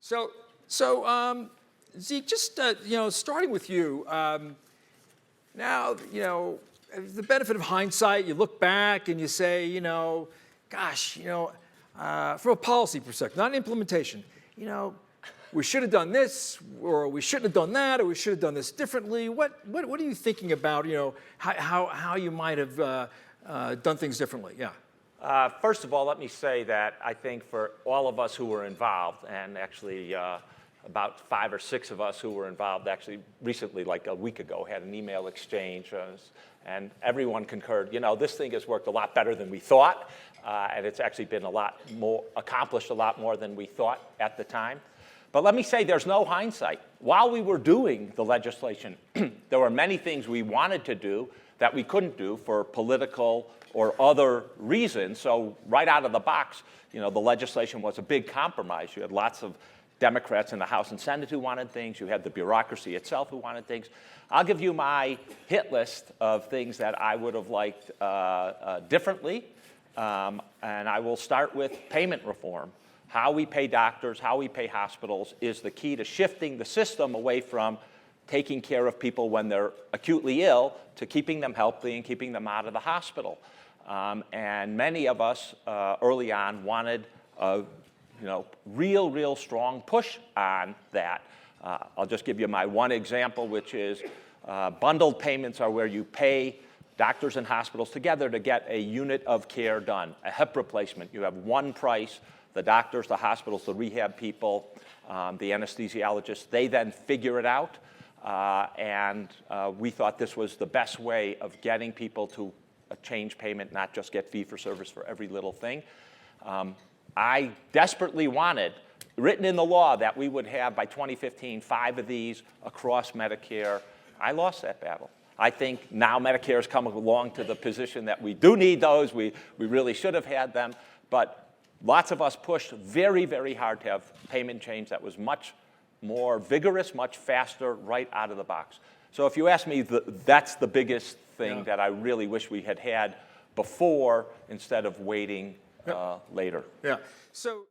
So, Zeke, just starting with you. Now, the benefit of hindsight, you look back and you say, gosh, from a policy perspective, not an implementation, we should have done this, or we shouldn't have done that, or we should have done this differently. What are you thinking about, how you might have done things differently? Yeah. First of all, let me say that I think for all of us who were involved, and actually about 5 or 6 of us who were involved actually recently, like a week ago, had an email exchange, and everyone concurred, this thing has worked a lot better than we thought, and it's actually been accomplished a lot more than we thought at the time. But let me say there's no hindsight. While we were doing the legislation, there were many things we wanted to do that we couldn't do for political or other reasons. So right out of the box, the legislation was a big compromise. You had lots of Democrats in the House and Senate who wanted things. You had the bureaucracy itself who wanted things. I'll give you my hit list of things that I would have liked differently. And I will start with payment reform. How we pay doctors, how we pay hospitals is the key to shifting the system away from taking care of people when they're acutely ill to keeping them healthy and keeping them out of the hospital. And many of us early on wanted a real strong push on that. I'll just give you my one example, which is bundled payments are where you pay doctors and hospitals together to get a unit of care done. A hip replacement, you have one price. The doctors, the hospitals, the rehab people, the anesthesiologists, they then figure it out. And we thought this was the best way of getting people to change payment, not just get fee-for-service for every little thing. I desperately wanted, written in the law, that we would have, by 2015, 5 of these across Medicare. I lost that battle. I think now Medicare has come along to the position that we do need those. We really should have had them. But lots of us pushed very hard to have payment change that was much more vigorous, much faster, right out of the box. So if you ask me, that's the biggest thing that I really wish we had before instead of waiting later. Yeah. So.